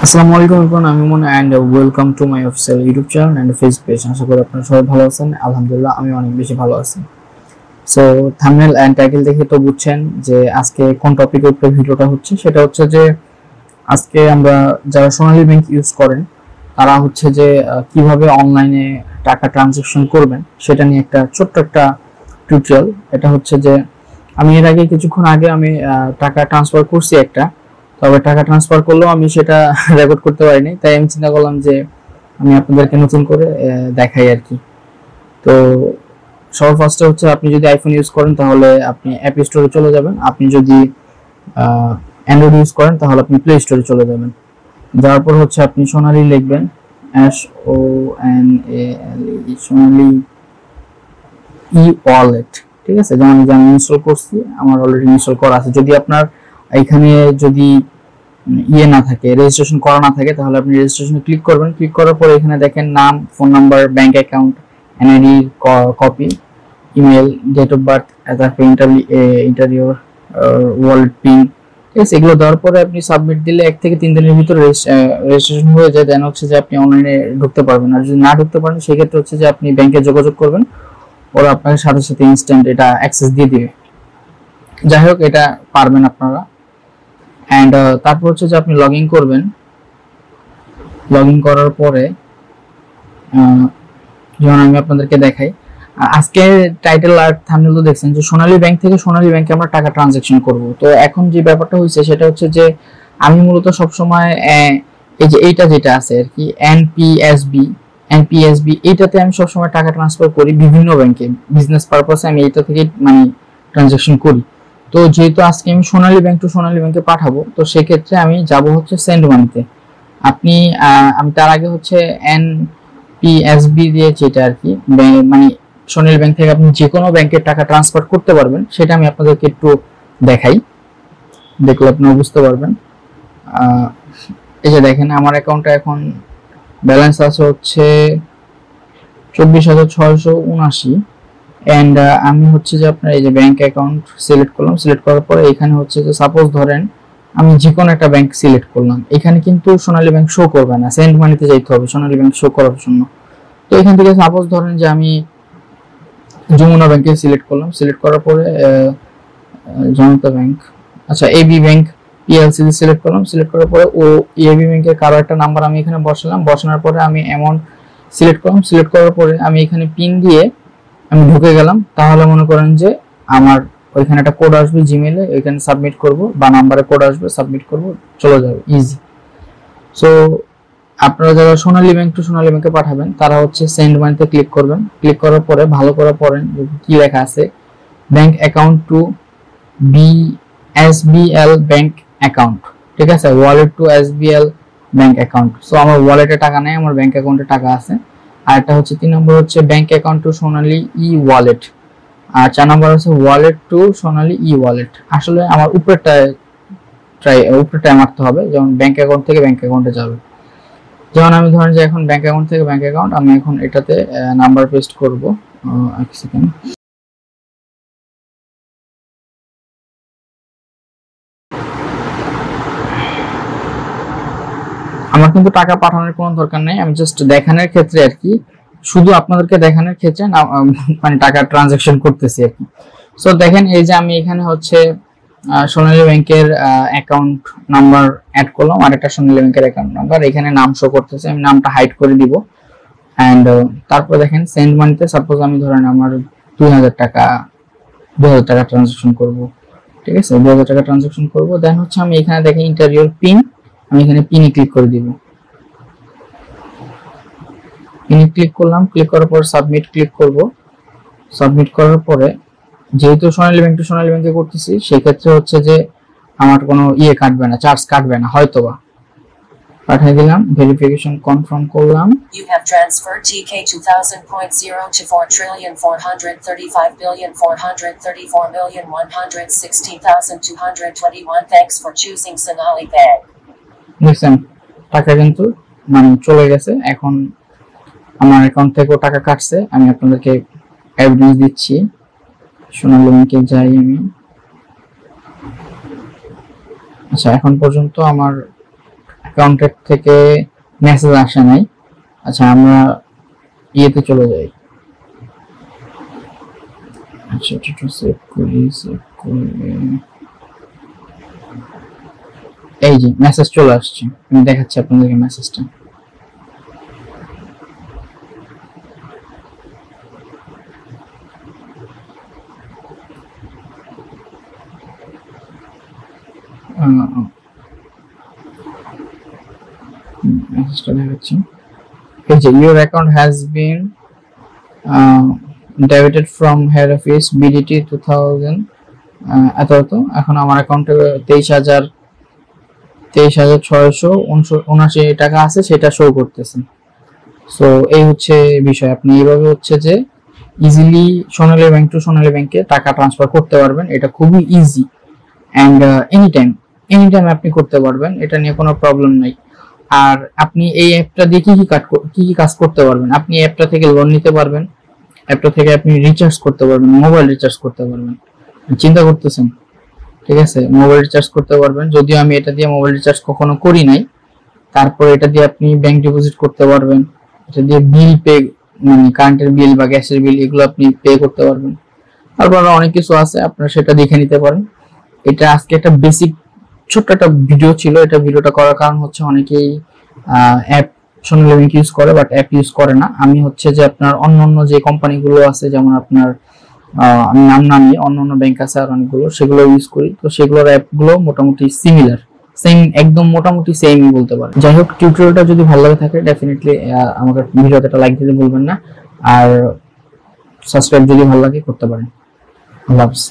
আসসালামু আলাইকুম everyone, আমি মনে and welcome to my official YouTube channel and Facebook page. আশা করি আপনারা সবাই ভালো আছেন। আলহামদুলিল্লাহ আমি অনেক বেশি ভালো আছি। সো থাম্বনেল এন্ড টাইটেল দেখে তো বুঝছেন যে আজকে কোন টপিকের উপরে ভিডিওটা হচ্ছে। সেটা হচ্ছে যে আজকে আমরা যারা সোনালী ব্যাংক ইউজ করেন তারা হচ্ছে যে কিভাবে অনলাইনে টাকা ট্রানজাকশন করবেন সেটা নিয়ে একটা ছোট্ট একটা টিউটোরিয়াল। এটা হচ্ছে যে আমি এর আগে কিছুক্ষণ আগে আমি টাকা ট্রান্সফার করছি একটা, তবে টাকা ট্রান্সফার করলেও আমি সেটা রেকর্ড করতে পারিনি, তাই আমি চিন্তা করলাম যে আমি আপনাদেরকে নতুন করে দেখাই আর কি। তো সবার ফার্স্টে হচ্ছে আপনি যদি আইফোন ইউজ করেন তাহলে আপনি অ্যাপ স্টোরে চলে যাবেন, আপনি যদি অ্যান্ড্রয়েড ইউজ করেন তাহলে আপনি প্লে স্টোরে চলে যাবেন। যাওয়ার পর হচ্ছে আপনি সোনালী লিখবেন, SONALE, সোনালী ই ওয়ালেট। ঠিক আছে, যেমন আমি ইনস্টল করছি, আমার অলরেডি ইনস্টল করা আছে। যদি আপনার এখানে যদি ইয়ে না থাকে, রেজিস্ট্রেশন করা না থাকে, তাহলে আপনি রেজিস্ট্রেশনে ক্লিক করবেন। ক্লিক করার পরে এখানে দেখেন নাম, phone number, bank account, NID copy, email, date of birth, তারপর ইন্টারিয়র ওয়ালেট পিন। ঠিক আছে, এগুলো দেওয়ার পরে আপনি সাবমিট দিলে 1 থেকে 3 দিনের ভিতরে রেজিস্ট্রেশন হয়ে যায়। দেন হচ্ছে যে আপনি অনলাইনে ঢুকতে পারবেন। আর যদি না ঢুকতে পারেন সেক্ষেত্রে হচ্ছে যে আপনি ব্যাংকে যোগাযোগ করবেন, ওরা আপনাকে সাথে সাথে ইনস্ট্যান্ট এটা অ্যাক্সেস দিয়ে দিবে। যাই হোক, এটা পারবেন আপনারা। অ্যান্ড তারপর হচ্ছে যে আপনি লগ ইন করবেন। লগ ইন করার পরে যেমন আমি আপনাদেরকে দেখাই, আজকে টাইটেল আর থাম্বনেল তো দেখছেন যে সোনালী ব্যাংক থেকে সোনালী ব্যাংকে আমরা টাকা ট্রানজাকশন করব। তো এখন যে ব্যাপারটা হয়েছে সেটা হচ্ছে যে আমি মূলত সবসময় এই যে এইটা যেটা আছে আর কি, এনপিএসবি, এইটাতে আমি সবসময় টাকা ট্রান্সফার করি বিভিন্ন ব্যাংকে। বিজনেস পারপাসে আমি এইটা থেকে মানে ট্রানজাকশন করি। তো যেহেতু আজকে আমি সোনালী ব্যাংক টু সোনালী ব্যাংকে পাঠাবো, তো সেক্ষেত্রে আমি যাব হচ্ছে সেন্ড মানিতে। আপনি আমি তার আগে হচ্ছে এনপিএসবি দিয়ে যেটা আর কি, মানে সোনালী ব্যাংক থেকে আপনি যে কোনো ব্যাংকের টাকা ট্রান্সফার করতে পারবেন, সেটা আমি আপনাদেরকে একটু দেখাই, দেখলে আপনারা বুঝতে পারবেন। এই যে দেখেন আমার অ্যাকাউন্টে এখন ব্যালেন্স আছে হচ্ছে 24,679। এন্ড আমি হচ্ছে যে আপনার এই যে ব্যাংক অ্যাকাউন্ট সিলেক্ট করলাম। সিলেক্ট করার পরে এখানে হচ্ছে যে সাপোজ ধরেন আমি যে কোনো একটা ব্যাংক সিলেক্ট করলাম, এখানে কিন্তু সোনালী ব্যাংক শো করবে না, সেন্ড মানিতে যাইতে হবে সোনালী ব্যাংক শো করার জন্য। তো এখান থেকে সাপোজ ধরেন যে আমি যমুনা ব্যাংকে সিলেক্ট করলাম। সিলেক্ট করার পরে জনতা ব্যাংক, আচ্ছা এবি ব্যাংক পিএলসি সিলেক্ট করলাম। সিলেক্ট করার পরে ও এবি ব্যাংকের কারো একটা নাম্বার আমি এখানে বসালাম। বসানোর পরে আমি অ্যামাউন্ট সিলেক্ট করলাম। সিলেক্ট করার পরে আমি এখানে পিন দিয়ে আমি ঢুকে গেলাম। তাহলে মনে করেন যে আমার ওইখানে একটা কোড আসবে জিমেইলে, ওইখানে সাবমিট করব বা নাম্বারে কোড আসবে, সাবমিট করব, চলে যাবে, ইজি। সো আপনারা যারা সোনালী ব্যাংক টু সোনালী ব্যাংকে পাঠাবেন তারা হচ্ছে সেন্ড মানিতে ক্লিক করবেন। ক্লিক করার পরে ভালো করে পড়েন কি লেখা আছে, bank account to SBL bank account. ঠিক আছে, wallet to SBL bank account. So আমার ওয়ালেটে টাকা নেই, আমার ব্যাংক অ্যাকাউন্টে টাকা আছে। আর একটা হচ্ছে 3 নম্বর হচ্ছে bank account to Sonali e wallet. আর 4 নম্বর হচ্ছে wallet to Sonali e wallet. আসলে আমার উপরেরটায় মারতে হবে, যেমন ব্যাংক অ্যাকাউন্ট থেকে ব্যাংক অ্যাকাউন্টে যাবে। যেমন আমি ধরেন যে এখন ব্যাংক অ্যাকাউন্ট থেকে ব্যাংক অ্যাকাউন্ট, আমি এখন এটাতে নাম্বার পেস্ট করব। এক সেকেন্ড, আমার কিন্তু টাকা পাঠানোর কোনো দরকার নেই, আমি জাস্ট দেখানোর ক্ষেত্রে আর কি, শুধু আপনাদেরকে দেখানোর ক্ষেত্রে না, মানে টাকা ট্রানজাকশন করতেছি আর কি। সো দেখেন এই যে আমি এখানে হচ্ছে সোনালী ব্যাংকের অ্যাকাউন্ট নাম্বার অ্যাড করলাম, আর একটা সোনালী ব্যাংকের অ্যাকাউন্ট নাম্বার, এখানে নাম শো করতেছে, আমি নামটা হাইড করে দিব। অ্যান্ড তারপর দেখেন সেন্ড মানিতে সাপোজ আমি ধরেন আমার 2000 টাকা ট্রানজাকশন করব। ঠিক আছে, 2000 টাকা ট্রানজাকশন করব। দেন হচ্ছে আমি এখানে দেখেন ইন্টারিয়র পিন, আমি এখানে পিনে ক্লিক করে দিব। পিনে ক্লিক করলাম। ক্লিক করার পর সাবমিট ক্লিক করব। সাবমিট করার পরে যেহেতু সোনালী ব্যাংক টু সোনালী ব্যাংকে করতেছি, সেক্ষেত্রে হচ্ছে যে আমার কোনো ইয়ে কাটবে না, চার্জ কাটবে না হয়তোবা। পাঠিয়ে দিলাম, ভেরিফিকেশন কনফার্ম করলাম। You have transferred TK 2000.0 to 4,435,434,160,221. Thanks for choosing Sonali Bank. দেখছেন টাকা কিন্তু মানে চলে গেছে। এখন আমার অ্যাকাউন্ট থেকেও টাকা কাটছে, আমি আপনাদেরকে এভিডেন্স দিচ্ছি। সোনালী ব্যাংকে যাই আমি। আচ্ছা, এখন পর্যন্ত আমার অ্যাকাউন্টের থেকে মেসেজ আসে নাই। আচ্ছা আমরা ইয়েতে চলে যাই। আচ্ছা এটা সেভ করি, এই যে মেসেজ চলে আসছে, আমি দেখাচ্ছি আপনাদেরকে মেসেজটা। মেসেজটা দেখাচ্ছি, এই যে your account has been debited from head office BDT 2000 এত। এখন আমার অ্যাকাউন্টে 23,679 টাকা আছে, সেটা শো করতেছে। সো এই হচ্ছে বিষয়, আপনি এইভাবে হচ্ছে যে ইজিলি সোনালী ব্যাংক টু সোনালী ব্যাংকে টাকা ট্রান্সফার করতে পারবেন। এটা খুবই ইজি অ্যান্ড এনি টাইম আপনি করতে পারবেন, এটা নিয়ে কোনো প্রবলেম নাই। আর আপনি এই অ্যাপটা দিয়ে কি কি কাজ করতে পারবেন, আপনি অ্যাপটা থেকে লোন নিতে পারবেন, অ্যাপটা থেকে আপনি রিচার্জ করতে পারবেন, মোবাইল রিচার্জ করতে পারবেন। চিন্তা করতেছেন, ঠিক আছে, মোবাইল রিচার্জ করতে পারবেন। যদিও আমি এটা দিয়ে মোবাইল রিচার্জ কখনো করি নাই। তারপর এটা দিয়ে আপনি ব্যাংক ডিপোজিট করতে পারবেন, এটা দিয়ে বিল পে, মানে কারেন্টের বিল বা গ্যাসের বিল, এগুলো আপনি পে করতে পারবেন। তারপর অনেক কিছু আছে, আপনারা সেটা দেখে নিতে পারেন। এটা আজকে একটা বেসিক ছোট্ট একটা ভিডিও ছিল। এটা ভিডিওটা করার কারণ হচ্ছে অনেকেই অ্যাপ সোনালী ব্যাংক ইউজ করে বাট অ্যাপ ইউজ করে না। আমি হচ্ছে যে আপনার অন্যান্য যে কোম্পানিগুলো আছে, যেমন আপনার আমি নাম নামি অন্যান্য ব্যাংক আছে আর অনেকগুলো, সেগুলো ইউজ করি। তো সেগুলোর অ্যাপগুলো মোটামুটি সিমিলার, সেম, একদম মোটামুটি সেমই বলতে পারেন। যাই হোক, টিউটোরিয়ালটা যদি ভালো লাগে থাকে ডেফিনেটলি আমাকে ভিডিওটা লাইক দিতে ভুলবেন না, আর সাবস্ক্রাইব যদি ভালো লাগে করতে পারেন। আল্লাহ হাফেজ।